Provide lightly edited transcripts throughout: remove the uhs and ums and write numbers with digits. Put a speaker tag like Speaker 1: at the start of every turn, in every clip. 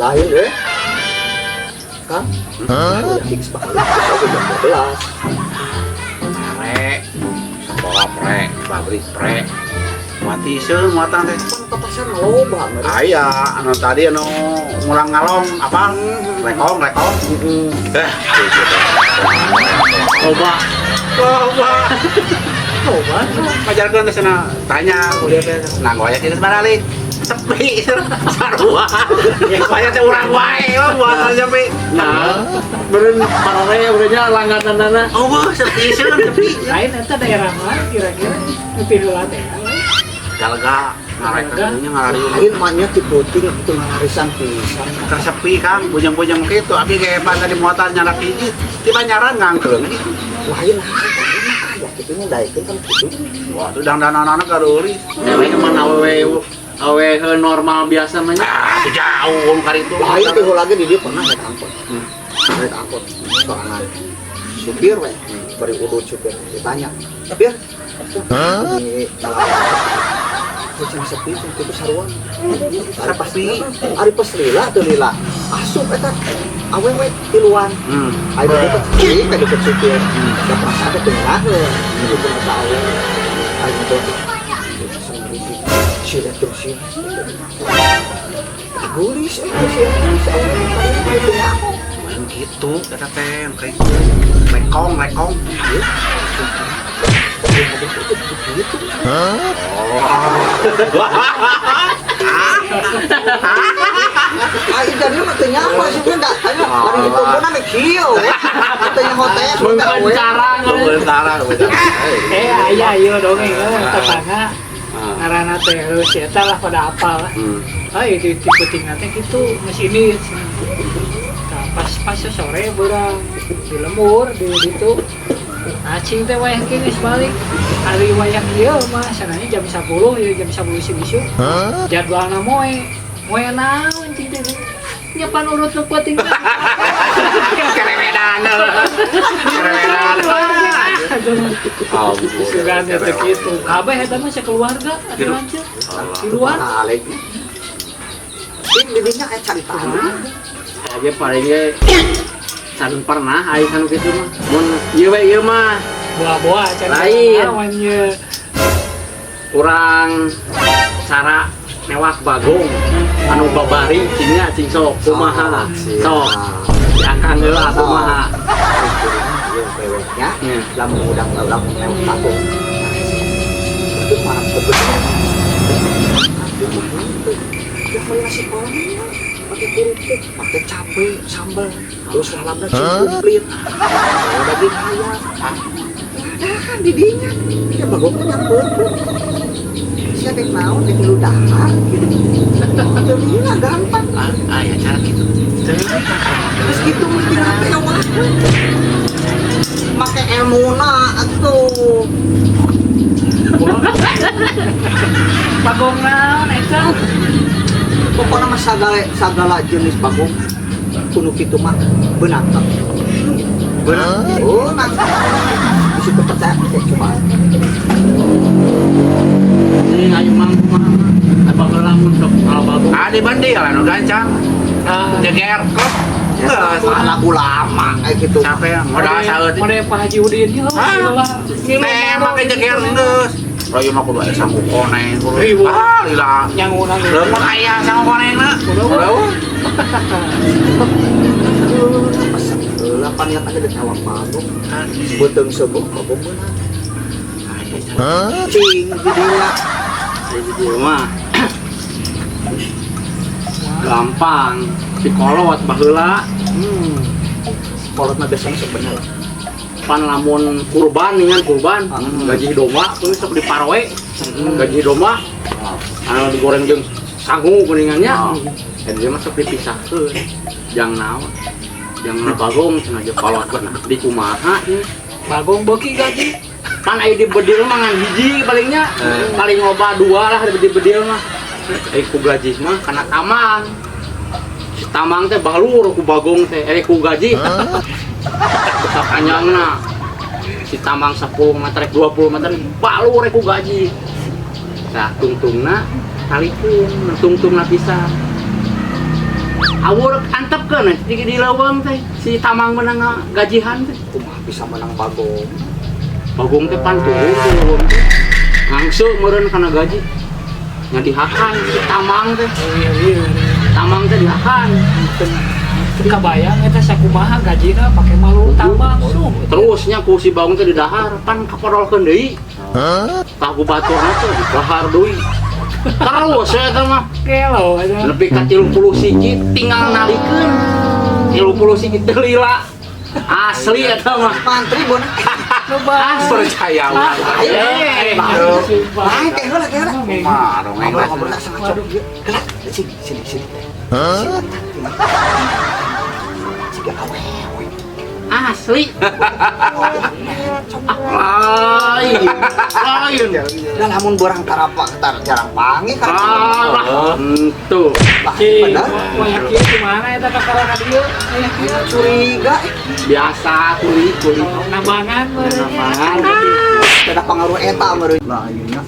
Speaker 1: lain deh kan fix banget sampai jam 12
Speaker 2: Prek, sekolah prek, pabrik prek. Mati seuh muatan teh.
Speaker 1: ke pasar loba banget
Speaker 2: Aya, anu tadi anu ngulang ngalong apa? Lekong.
Speaker 3: Coba.
Speaker 2: Coba. Ngajarkeun teh cenah tanya kuliah teh nanggoya kitu barali. Sepi sarua. Yang banyak teh urang wae buat sepi.
Speaker 3: Nah, beren parare urangnya langganan-na.
Speaker 2: Oh, sepi.
Speaker 4: Lain eta daerah mana kira-kira nepi heula teh.
Speaker 2: Galga ngarekeunnya ngalari
Speaker 1: lain mahnya di puting itu ngarisan pisan
Speaker 2: tersepi Kang, bujang-bujang kitu abi ge pas tadi muatan nyarak hiji tiba nyaran ngangkeung gitu.
Speaker 1: lain ya kitunya daekeun kan kitu
Speaker 2: Wah, itu dandanana kadeuris.
Speaker 3: Dewe mana awe normal biasa mah nya.
Speaker 2: Ah, jauh kali itu.
Speaker 1: lain teh lagi di dia pernah naik angkot naik angkot soalnya supir we bari urut supir ditanya supir di kucing sepi itu saruan
Speaker 2: Ada pasti.
Speaker 1: ari pas lila tuh lila asup eta awewe tiluan ayo deket sih ka deket supir da perasaan teh tengah itu pun tahu ayo tuh sila terus sih gulis sih
Speaker 2: Main gitu kata teh kayak lekong.
Speaker 1: Ay, jadi mah teu nyapa sih enggak. Ayo, hari itu pun ame kieu. Teu hotel.
Speaker 2: Sementara.
Speaker 4: Aya ieu dongeng tetangga ngaranna teh heus eta lah pada apal. Ai di puting teh kitu geus ini. Pas sore beurang di lembur di ditu. Acing teh wayah geus balik. Hari wayah ieu mah sananya jam 10 ya jam 10 isu. Jadwalna moe naon cing teh. Nyapan urut nu puting.
Speaker 2: Keremedan.
Speaker 4: Sugan eta kitu. Kabeh eta mah sakeluarga anu lanceuk. Di luar.
Speaker 1: Alik. Ini didinya kayak cari tanah.
Speaker 3: Aja paling ge sareng pernah aya kanu kitu mah. Mun ieu mah
Speaker 4: Boa-boa
Speaker 3: Lain.
Speaker 4: naon ye.
Speaker 3: urang cara newak bagong anu babari cingnya cing sok kumaha sok diangkang heula kumaha
Speaker 1: Ya, lamun udang lewat kampung. Itu mah sebenarnya. Dia nasi kolam pakai keripik, pakai cabai, sambal, terus lalapnya komplit. Daging ayam. Ada kan didinya. Ya bagongnya nyampur. Siapa yang mau di dahar gitu. Itu gampang.
Speaker 2: Aya cara gitu.
Speaker 1: Terus gitu mungkin apa yang wah. Make emuna atuh.
Speaker 4: Bagong naon eta?
Speaker 1: Pokoknya mah sagala jenis bagong kuno kitu mah beunang. Oh, nangka. Bisa percaya kayak cuma.
Speaker 3: ini ayo mang kumaha apa lamun sok kalau bagong
Speaker 2: Ade bandel anu gancang. Jeger kok.
Speaker 1: Anak ulama kayak gitu.
Speaker 2: Capek modal saeutik.
Speaker 4: Mode Pak Haji Udin yo.
Speaker 2: Teh make jeger geus. Royo mah kudu aya sangku koneng.
Speaker 4: Ribu.
Speaker 2: Lila.
Speaker 4: Nyangunan
Speaker 2: Lamun aya sangku konengna.
Speaker 1: Lapan yang ada di tawang bagong. Beuteng sebuah bagong beunang. Cing didinya.
Speaker 3: ieu mah gampang pikolot baheula
Speaker 1: Kolot mah biasanya sebenarnya.
Speaker 3: pan lamun kurban ningan kurban gaji domba kudu sok diparoe gaji domba anu digoreng jeung sangu kuningannya dan dia masuk dipisahkeun jang naon jang bagong cenah jeung kolot beunang di kumaha
Speaker 4: Bagong beuki gaji.
Speaker 3: pan aya di bedil mah ngan hiji palingnya paling loba dua lah di bedil mah ku gaji mah kana tamang si tamang teh balur ku bagong teh ku gaji besar panjangna si tamang 10 meter 20 meter balur ku gaji nah tungtungna talipun tungtungna pisan Awur antep kan di leuweung teh si Tamang menang gajihan teh.
Speaker 1: Kumaha bisa menang bagong.
Speaker 3: Bagong teh pan turun di leuweung teh. Ngangse meureun kana gaji. Nya dihakan si Tamang teh.
Speaker 4: Iya.
Speaker 3: Tamang teh dihakan.
Speaker 4: Kabayang eta sakumaha gajina pake malu tambang.
Speaker 3: Terusnya ku si Bagong teh di dahar pan kapadolkeun deui. Ka ku baturna teh di dahar deui. Terus eta mah
Speaker 4: Kelo eta.
Speaker 3: lebih ka 30 sikit tinggal nalikeun 30 sikit teh lila asli eta mah
Speaker 1: Mantri bon.
Speaker 2: Percaya urang.
Speaker 1: Lain teh heula teh heula.
Speaker 2: Mah dongeng lah.
Speaker 1: Ngobrol sama cowok dia. Kelak, sini. Sini. Siga awewe.
Speaker 3: asli lain
Speaker 1: Dan lamun borang tarapak jarang pangi kan.
Speaker 3: alah entu
Speaker 1: Lah,
Speaker 4: Si
Speaker 1: bener.
Speaker 4: wayah kieu gimana eta kakara ka dieu? Wayah kieu
Speaker 1: Curiga.
Speaker 3: biasa kulit
Speaker 4: nambangan meureun.
Speaker 1: Ada pengaruh eta meureun. Lah ieu nya.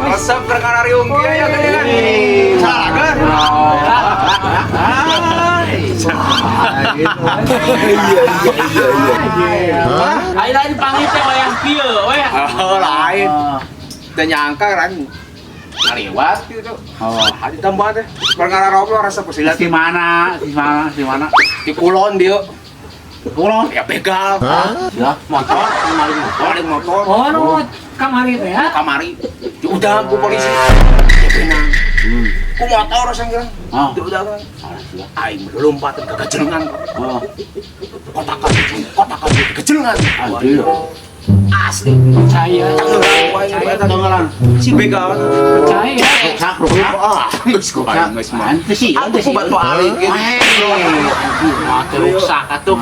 Speaker 2: Resep perkanarium kieu ya gede kan. Salagan.
Speaker 3: Ayo lain panggil teh wayang kieu we
Speaker 2: Oh, lain. Teu nyangka kan ngaliwat gitu. Oh, hadi tambah teh. Perkara roblong resep silat
Speaker 3: di mana
Speaker 2: di kulon dia. Kulon ya begal.
Speaker 3: ya motor kemarin motor
Speaker 2: Ada motor.
Speaker 4: Oh, nu kamari teh ya.
Speaker 2: Kamari. Diudang ku polisi. Ya benang. Ku motor sanggeun.
Speaker 3: oh
Speaker 2: Diudang.
Speaker 3: salah sih
Speaker 2: Aing lompat ke kejenengan.
Speaker 3: oh
Speaker 2: Kotakan kejenengan.
Speaker 3: adil
Speaker 2: Asli.
Speaker 4: Percaya.
Speaker 3: tenggelam
Speaker 2: Si begal.
Speaker 4: Percaya.
Speaker 3: sak
Speaker 2: Ah, geus ku aing geus mah.
Speaker 3: ante sih
Speaker 2: Aku ku bantu alih gitu.
Speaker 3: mati rusak atuh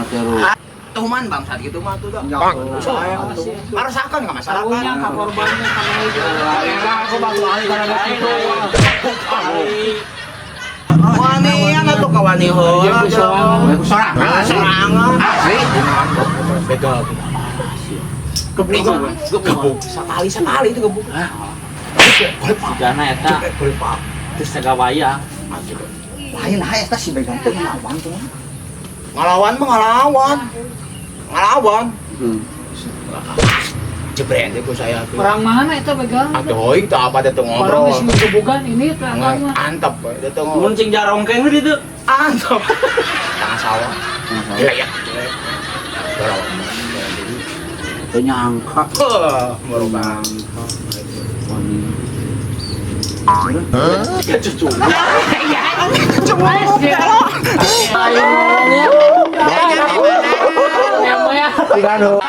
Speaker 2: Tuman bangsa gitu mah tuh dah.
Speaker 1: Saya
Speaker 2: Marasakan enggak masalah
Speaker 4: Tahunya ka
Speaker 2: kan.
Speaker 4: korbannya kamari
Speaker 2: Aku bantu alih karena gitu. Wanian atuh kawani heula. Sorangan. Asli. Begal. Gebuk. Sekali itu gebuk.
Speaker 3: Sigana eta geus sagawaya
Speaker 1: lain eta si begal teh ngelawan tuh.
Speaker 2: Ngalawan mah ngalawan. Jebren deh ku saya tuh.
Speaker 4: Orang mana itu begal?
Speaker 2: Aduh, itu apa dia tuh
Speaker 4: Orang
Speaker 2: ngobrol.
Speaker 4: geus gebugan ini teh agama.
Speaker 2: Antep, dia tuh
Speaker 3: mun cing jarongkeng di ditu
Speaker 2: antep. Tengah sawah. Gila ya.
Speaker 3: teu nyangka
Speaker 2: Baru bang. Cucu.
Speaker 4: Waduh.